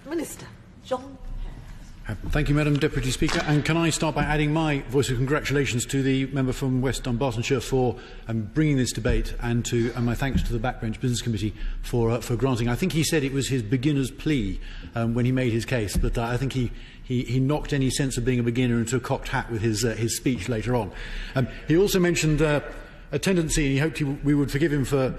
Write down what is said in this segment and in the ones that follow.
Minister. John. Thank you, Madam Deputy Speaker. And can I start by adding my voice of congratulations to the member from West Dunbartonshire for bringing this debate, and my thanks to the Backbench Business Committee for granting. I think he said it was his beginner's plea when he made his case, but I think he knocked any sense of being a beginner into a cocked hat with his speech later on. He also mentioned a tendency, and he hoped we would forgive him for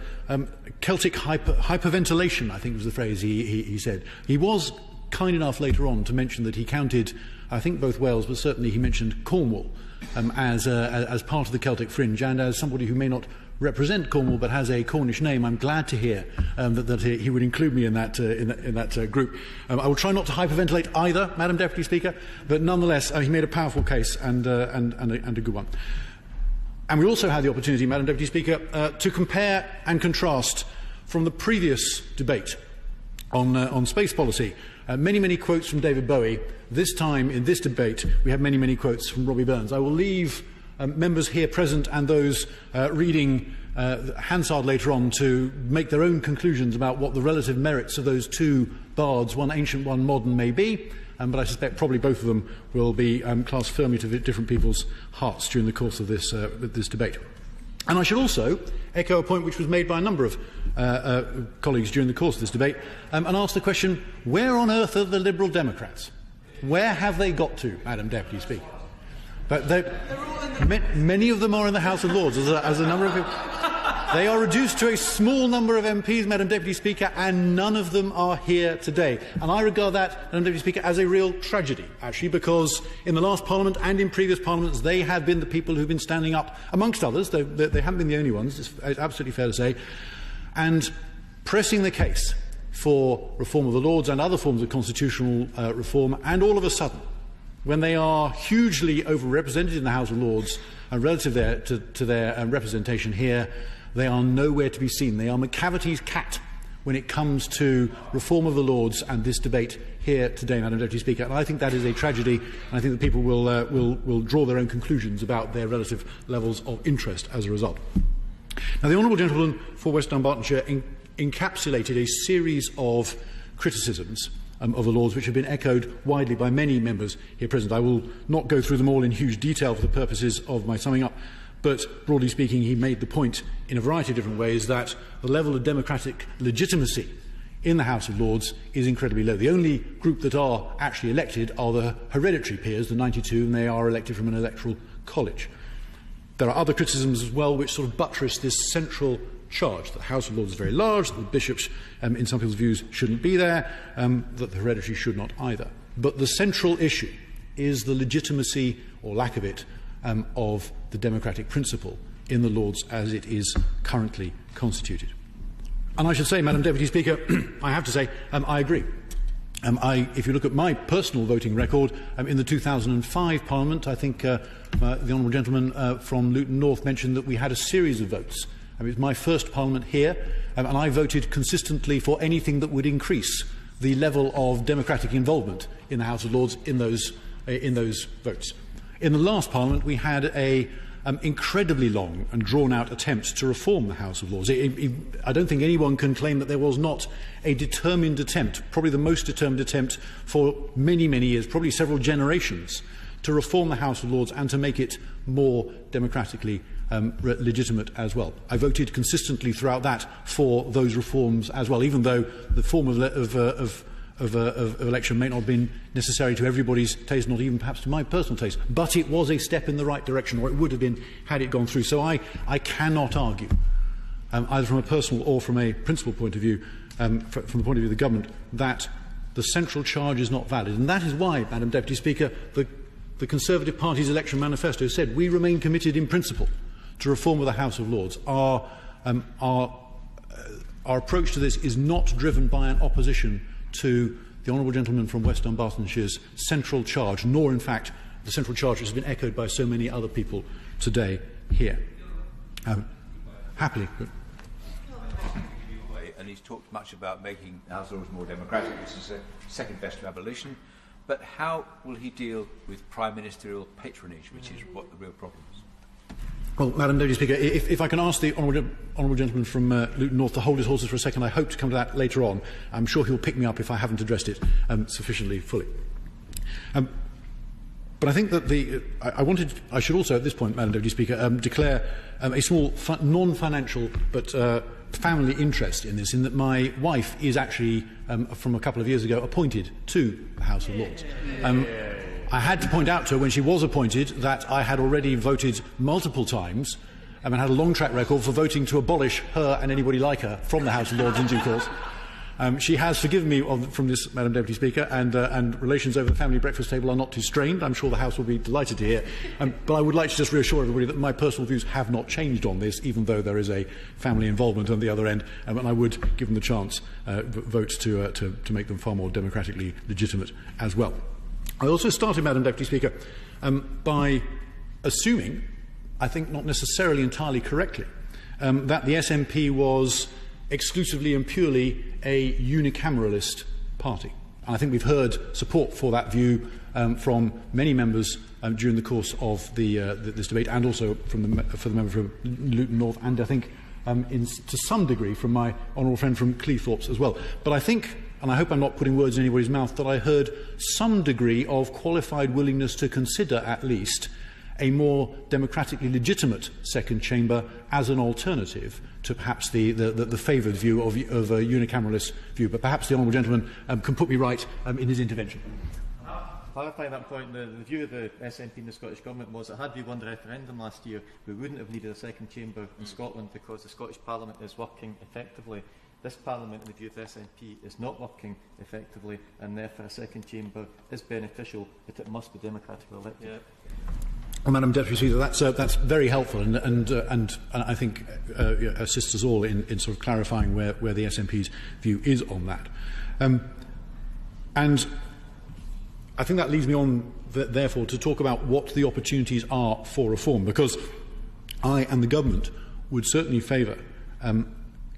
Celtic hyperventilation, I think was the phrase he said. He was kind enough later on to mention that he counted, I think, both Wales, but certainly he mentioned Cornwall as part of the Celtic fringe. And as somebody who may not represent Cornwall but has a Cornish name, I'm glad to hear that he would include me in that group. I will try not to hyperventilate either, Madam Deputy Speaker, but nonetheless he made a powerful case and a good one. And we also had the opportunity, Madam Deputy Speaker, to compare and contrast from the previous debate on space policy. Many quotes from David Bowie. This time, in this debate, we have many quotes from Robbie Burns. I will leave members here present and those reading Hansard later on to make their own conclusions about what the relative merits of those two bards, one ancient, one modern, may be. But I suspect probably both of them will be classed firmly to different people's hearts during the course of this debate. And I should also echo a point which was made by a number of colleagues during the course of this debate, and ask the question, where on earth are the Liberal Democrats? Where have they got to, Madam Deputy Speaker? But many of them are in the House of Lords, as a number of people. They are reduced to a small number of MPs, Madam Deputy Speaker, and none of them are here today. And I regard that, Madam Deputy Speaker, as a real tragedy, actually, because in the last Parliament and in previous Parliaments, they have been the people who have been standing up, amongst others, though they haven't been the only ones, it's absolutely fair to say, and pressing the case for reform of the Lords and other forms of constitutional reform, and all of a sudden, when they are hugely overrepresented in the House of Lords relative to their representation here, they are nowhere to be seen. They are McCavity's cat when it comes to reform of the Lords and this debate here today, Madam Deputy Speaker. And I think that is a tragedy, and I think that people will draw their own conclusions about their relative levels of interest as a result. Now, the honourable gentleman for West Dunbartonshire encapsulated a series of criticisms of the Lords which have been echoed widely by many members here present. I will not go through them all in huge detail for the purposes of my summing up, but broadly speaking, he made the point in a variety of different ways that the level of democratic legitimacy in the House of Lords is incredibly low. The only group that are actually elected are the hereditary peers, the 92, and they are elected from an electoral college. There are other criticisms as well which sort of buttress this central charge that the House of Lords is very large, that the bishops, in some people's views, shouldn't be there, that the hereditary should not either. But the central issue is the legitimacy, or lack of it, of the democratic principle in the Lords as it is currently constituted. And I should say, Madam Deputy Speaker, I have to say, I agree. If you look at my personal voting record, in the 2005 Parliament, I think the honourable gentleman from Luton North mentioned that we had a series of votes. It was my first Parliament here, and I voted consistently for anything that would increase the level of democratic involvement in the House of Lords in those votes. In the last Parliament, we had an incredibly long and drawn-out attempt to reform the House of Lords. I don't think anyone can claim that there was not a determined attempt, probably the most determined attempt for many years, probably several generations, to reform the House of Lords and to make it more democratically legitimate as well. I voted consistently throughout that for those reforms as well, even though the form of election may not have been necessary to everybody's taste, not even perhaps to my personal taste, but it was a step in the right direction, or it would have been had it gone through. So I cannot argue, either from a personal or from a principal point of view, from the point of view of the government, that the central charge is not valid. And that is why, Madam Deputy Speaker, the Conservative Party's election manifesto said we remain committed in principle to reform of the House of Lords. Our approach to this is not driven by an opposition to the honourable gentleman from West Dunbartonshire's central charge, nor in fact the central charge which has been echoed by so many other people today here. Happily. And he's talked much about making the House of Lords more democratic, which is a second best to abolition. But how will he deal with prime ministerial patronage, which is what the real problem is? Well, Madam Deputy Speaker, if I can ask the honourable gentleman from Luton North to hold his horses for a second, I hope to come to that later on. I'm sure he'll pick me up if I haven't addressed it sufficiently fully. But I think that I should also at this point, Madam Deputy Speaker, declare a small non-financial but family interest in this, in that my wife is actually, from a couple of years ago, appointed to the House of Lords. I had to point out to her when she was appointed that I had already voted multiple times and had a long track record for voting to abolish her and anybody like her from the House of Lords in due course. She has forgiven me from this, Madam Deputy Speaker, and relations over the family breakfast table are not too strained. I'm sure the House will be delighted to hear. But I would like to just reassure everybody that my personal views have not changed on this, even though there is a family involvement on the other end, and I would, given the chance, vote to make them far more democratically legitimate as well. I also started, Madam Deputy Speaker, by assuming, I think not necessarily entirely correctly, that the SNP was exclusively and purely a unicameralist party. And I think we've heard support for that view from many members during the course of this debate, and also from the member from Luton North, and I think to some degree from my honourable friend from Cleethorpes as well. But I think, and I hope I'm not putting words in anybody's mouth, that I heard some degree of qualified willingness to consider at least a more democratically legitimate second chamber as an alternative to perhaps the favoured view of a unicameralist view. But perhaps the honourable gentleman can put me right in his intervention. Clarifying that point, the view of the SNP and the Scottish Government was that had we won the referendum last year, we wouldn't have needed a second chamber in Scotland because the Scottish Parliament is working effectively. This Parliament, in the view of the SNP, is not working effectively, and therefore a second chamber is beneficial, but it must be democratically elected. Yeah. Well, Madam Deputy Speaker, that's very helpful, and I think assists us all in sort of clarifying where the SNP's view is on that. And I think that leads me on, therefore, to talk about what the opportunities are for reform, because I and the government would certainly favour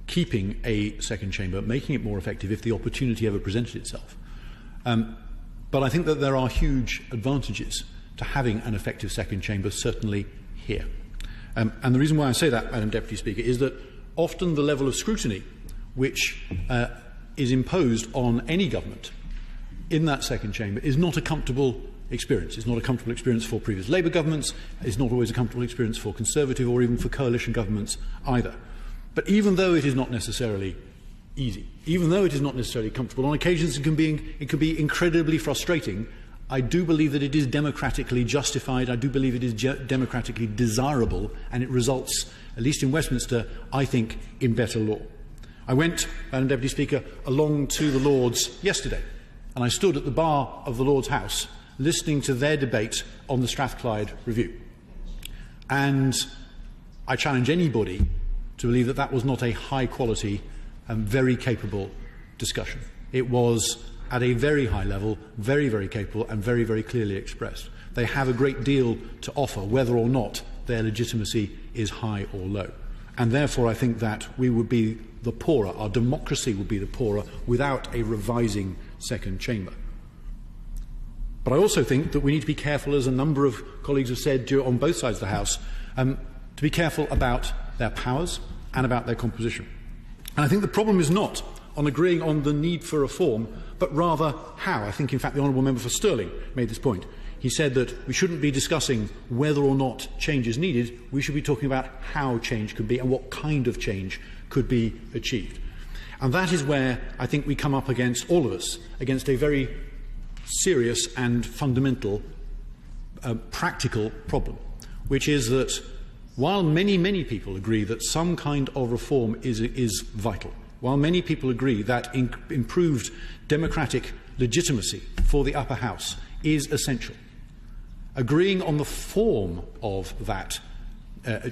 keeping a second chamber, making it more effective if the opportunity ever presented itself. But I think that there are huge advantages to having an effective second chamber, certainly here. And the reason why I say that, Madam Deputy Speaker, is that often the level of scrutiny which is imposed on any government in that second chamber is not a comfortable experience. It's not a comfortable experience for previous Labour governments. It's not always a comfortable experience for Conservative or even for coalition governments either. But even though it is not necessarily easy, even though it is not necessarily comfortable, on occasions it can be incredibly frustrating, I do believe that it is democratically justified. I do believe it is democratically desirable, and it results, at least in Westminster, I think, in better law. I went, Madam Deputy Speaker, along to the Lords yesterday, and I stood at the bar of the Lords' House listening to their debate on the Strathclyde Review. And I challenge anybody to believe that that was not a high-quality and very capable discussion. It was, at a very high level, very, very capable and very, very clearly expressed. They have a great deal to offer, whether or not their legitimacy is high or low. And therefore, I think that we would be the poorer, our democracy would be the poorer, without a revising second chamber. But I also think that we need to be careful, as a number of colleagues have said on both sides of the House, to be careful about their powers and about their composition. And I think the problem is not on agreeing on the need for reform, but rather how. I think, in fact, the Honourable Member for Stirling made this point. He said that we shouldn't be discussing whether or not change is needed. We should be talking about how change could be and what kind of change could be achieved. And that is where I think we come up against, all of us, against a very serious and fundamental practical problem, which is that while many, many people agree that some kind of reform is vital, while many people agree that improved democratic legitimacy for the upper house is essential, agreeing on the form of that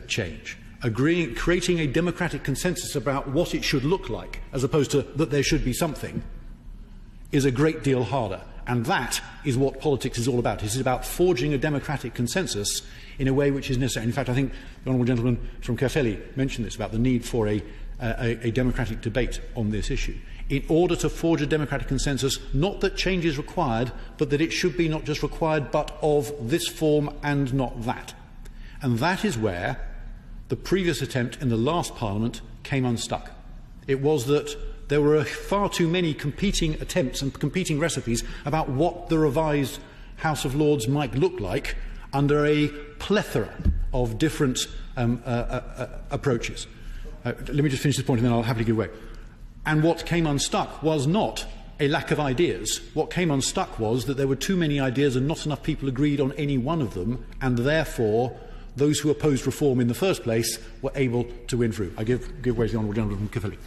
change, creating a democratic consensus about what it should look like, as opposed to that there should be something, is a great deal harder. And that is what politics is all about. It is about forging a democratic consensus in a way which is necessary. In fact, I think the honourable gentleman from Caerphilly mentioned this, about the need for a democratic debate on this issue, in order to forge a democratic consensus, not that change is required, but that it should be not just required, but of this form and not that. And that is where the previous attempt in the last Parliament came unstuck. It was that there were far too many competing attempts and competing recipes about what the revised House of Lords might look like under a plethora of different approaches. Let me just finish this point and then I'll happily give way. And what came unstuck was not a lack of ideas. What came unstuck was that there were too many ideas and not enough people agreed on any one of them, and therefore those who opposed reform in the first place were able to win through. I give way to the Honourable Gentleman from Caerphilly.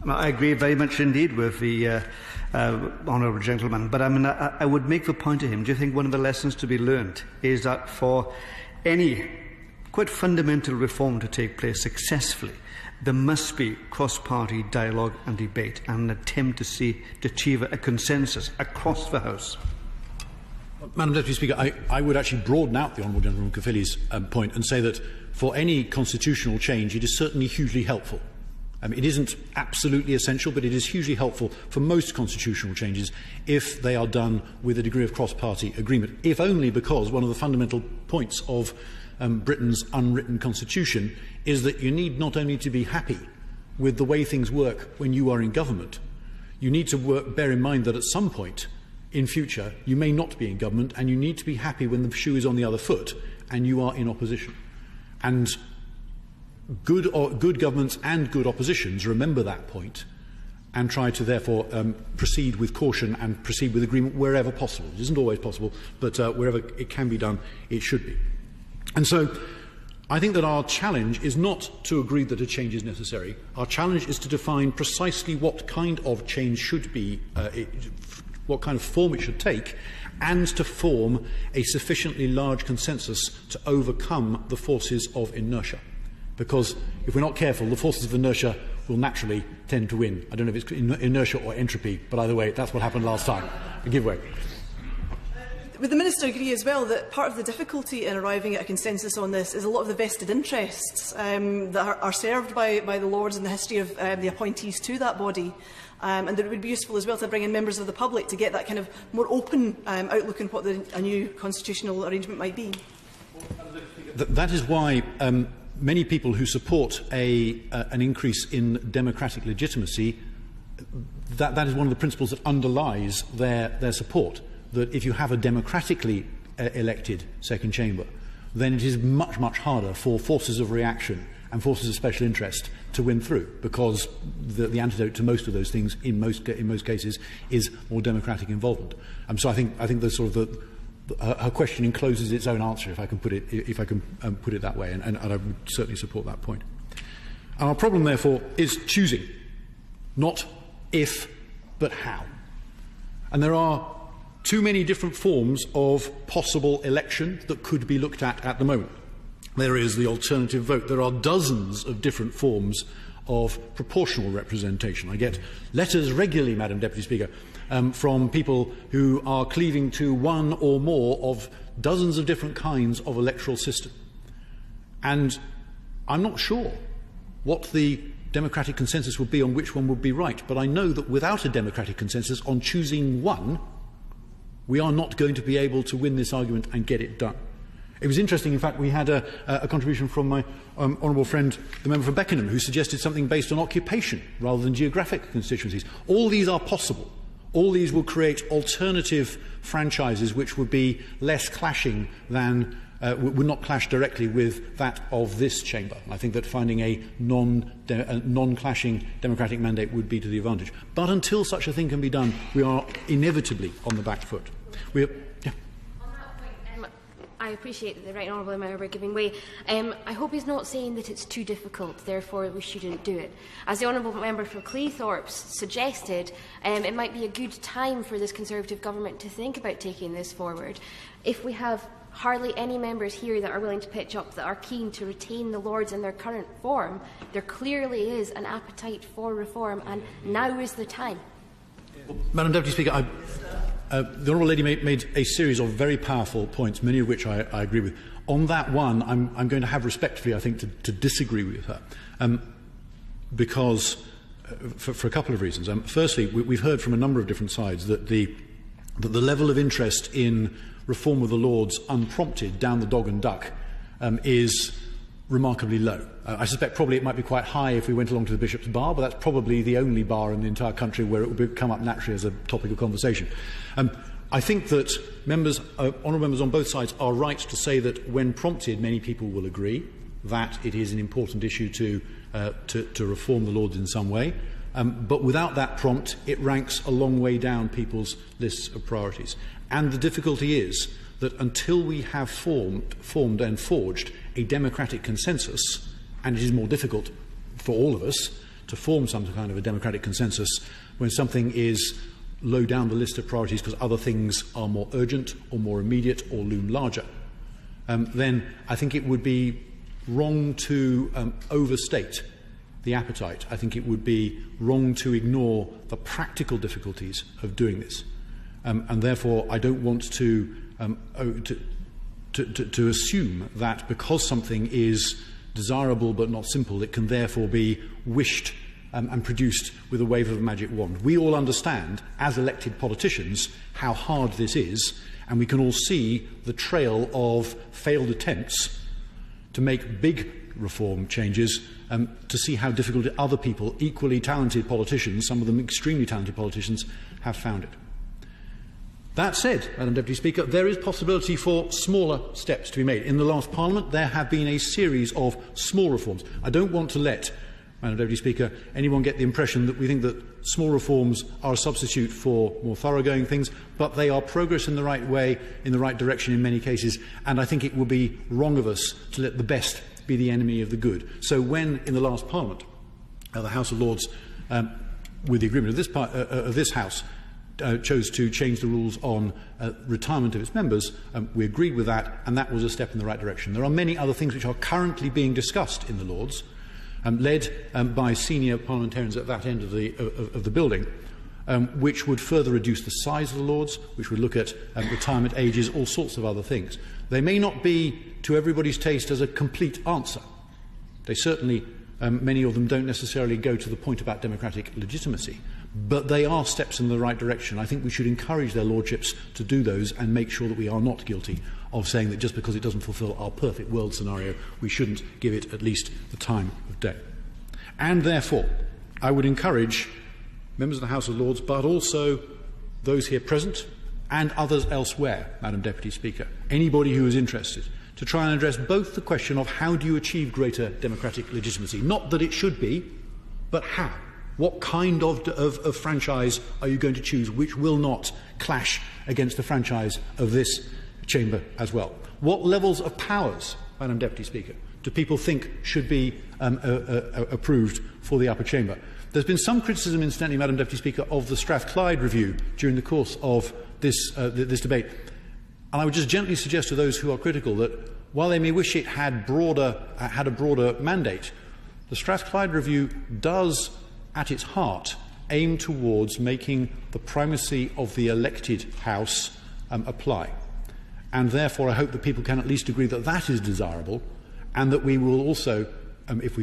I agree very much indeed with the Honourable Gentleman, but I would make the point to him, do you think one of the lessons to be learned is that for any quite fundamental reform to take place successfully, there must be cross-party dialogue and debate and an attempt to achieve a consensus across the House? Madam Deputy Speaker, I would actually broaden out the Honourable Gentleman from Caerphilly's point and say that for any constitutional change it is certainly hugely helpful. It isn't absolutely essential, but it is hugely helpful for most constitutional changes if they are done with a degree of cross-party agreement, if only because one of the fundamental points of Britain's unwritten constitution is that you need not only to be happy with the way things work when you are in government, you need to bear in mind that at some point in future you may not be in government, and you need to be happy when the shoe is on the other foot and you are in opposition. And good governments and good oppositions remember that point and try to therefore proceed with caution and proceed with agreement wherever possible. It isn't always possible, but wherever it can be done, it should be. And so I think that our challenge is not to agree that a change is necessary. Our challenge is to define precisely what kind of change should be, what kind of form it should take, and to form a sufficiently large consensus to overcome the forces of inertia. Because if we're not careful, the forces of inertia will naturally tend to win. I don't know if it's inertia or entropy, but either way, that's what happened last time. Give way. Would the Minister agree as well that part of the difficulty in arriving at a consensus on this is a lot of the vested interests that are served by the Lords in the history of the appointees to that body, and that it would be useful as well to bring in members of the public to get that kind of more open outlook on what a new constitutional arrangement might be? That is why many people who support an increase in democratic legitimacy, that is one of the principles that underlies their support. That if you have a democratically elected second chamber, then it is much, much harder for forces of reaction and forces of special interest to win through, because the antidote to most of those things in most cases is more democratic involvement. So I think the sort of her question encloses its own answer, if I can put it that way, and I would certainly support that point. Our problem, therefore, is choosing, not if, but how. And there are too many different forms of possible election that could be looked at the moment. There is the alternative vote. There are dozens of different forms of proportional representation. I get letters regularly, Madam Deputy Speaker, from people who are cleaving to one or more of dozens of different kinds of electoral system. And I'm not sure what the democratic consensus would be on which one would be right, but I know that without a democratic consensus on choosing one, we are not going to be able to win this argument and get it done. It was interesting, in fact, we had a contribution from my honourable friend, the member for Beckenham, who suggested something based on occupation rather than geographic constituencies. All these are possible. All these will create alternative franchises which would be less clashing than, would not clash directly with that of this chamber. I think that finding a non-clashing democratic mandate would be to the advantage. But until such a thing can be done, we are inevitably on the back foot. I appreciate that the Right Honourable Member giving way. I hope he's not saying that it's too difficult, therefore we shouldn't do it. As the Honourable Member for Cleethorpes suggested, it might be a good time for this Conservative government to think about taking this forward. If we have hardly any members here that are willing to pitch up, that are keen to retain the Lords in their current form, there clearly is an appetite for reform, and now is the time. Madam Deputy Speaker, the Honourable Lady made a series of very powerful points, many of which I agree with. On that one, I'm going to have respectfully, I think, to disagree with her, because for a couple of reasons. Firstly, we've heard from a number of different sides that the level of interest in reform of the Lords unprompted down the dog and duck is remarkably low. I suspect probably it might be quite high if we went along to the Bishop's Bar, but that's probably the only bar in the entire country where it would come up naturally as a topic of conversation. I think that honourable members on both sides are right to say that when prompted, many people will agree that it is an important issue to reform the Lords in some way. But without that prompt, it ranks a long way down people's lists of priorities. And the difficulty is that until we have formed and forged a democratic consensus, and it is more difficult for all of us to form some kind of a democratic consensus when something is low down the list of priorities because other things are more urgent or more immediate or loom larger, then I think it would be wrong to overstate the appetite. I think it would be wrong to ignore the practical difficulties of doing this. And therefore, I don't want to assume that because something is desirable but not simple, it can therefore be wished and produced with a wave of a magic wand. We all understand, as elected politicians, how hard this is, and we can all see the trail of failed attempts to make big reform changes, to see how difficult other people, equally talented politicians, some of them extremely talented politicians, have found it. That said, Madam Deputy Speaker, there is possibility for smaller steps to be made. In the last Parliament, there have been a series of small reforms. I don't want to let, Madam Deputy Speaker, anyone get the impression that we think that small reforms are a substitute for more thoroughgoing things, but they are progress in the right way, in the right direction in many cases, and I think it would be wrong of us to let the best be the enemy of the good. So when, in the last Parliament, the House of Lords, with the agreement of this House, chose to change the rules on retirement of its members, we agreed with that, and that was a step in the right direction. There are many other things which are currently being discussed in the Lords, led by senior parliamentarians at that end of the building, which would further reduce the size of the Lords, which would look at retirement ages, all sorts of other things. They may not be, to everybody's taste, as a complete answer. They certainly, many of them don't necessarily go to the point about democratic legitimacy, but they are steps in the right direction. I think we should encourage their lordships to do those and make sure that we are not guilty of saying that just because it doesn't fulfil our perfect world scenario, we shouldn't give it at least the time of day. And therefore, I would encourage members of the House of Lords, but also those here present and others elsewhere, Madam Deputy Speaker, anybody who is interested, to try and address both the question of how do you achieve greater democratic legitimacy, not that it should be, but how. What kind of franchise are you going to choose which will not clash against the franchise of this chamber as well? What levels of powers, Madam Deputy Speaker, do people think should be approved for the upper chamber? There's been some criticism, incidentally, Madam Deputy Speaker, of the Strathclyde review during the course of this debate. And I would just gently suggest to those who are critical that while they may wish it had a broader mandate, the Strathclyde review does, at its heart, aim towards making the primacy of the elected House apply. And therefore, I hope that people can at least agree that that is desirable, and that we will also, if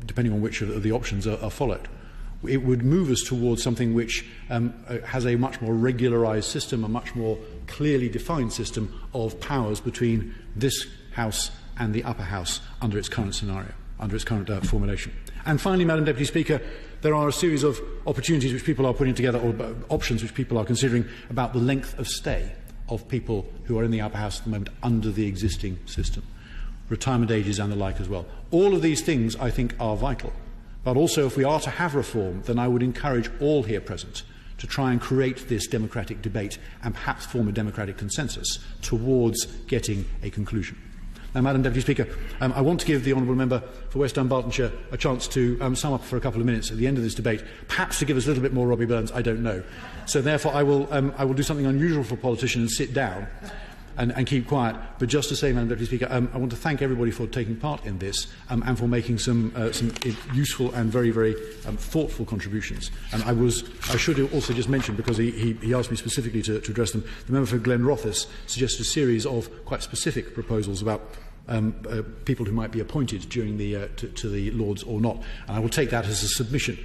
depending on which of the options are followed, it would move us towards something which has a much more regularised system, a much more clearly defined system of powers between this House and the upper House under its current scenario, under its current formulation. And finally, Madam Deputy Speaker, there are a series of opportunities which people are putting together, or options which people are considering, about the length of stay of people who are in the upper House at the moment under the existing system, retirement ages and the like as well. All of these things, I think, are vital. But also, if we are to have reform, then I would encourage all here present to try and create this democratic debate and perhaps form a democratic consensus towards getting a conclusion. Now, Madam Deputy Speaker, I want to give the honourable member for West Dunbartonshire a chance to sum up for a couple of minutes at the end of this debate, perhaps to give us a little bit more Robbie Burns, I don't know. So therefore I will do something unusual for a politician and sit down and keep quiet. But just to say, Madam Deputy Speaker, I want to thank everybody for taking part in this and for making some useful and very, very thoughtful contributions. And I should also just mention, because he asked me specifically to address them, the member for Glenrothes suggested a series of quite specific proposals about people who might be appointed during to the Lords or not. And I will take that as a submission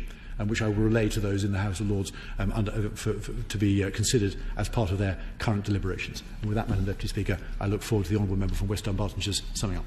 which I will relay to those in the House of Lords to be considered as part of their current deliberations. And with that, Madam Deputy Speaker, I look forward to the Honourable Member from West Dunbartonshire's summing up.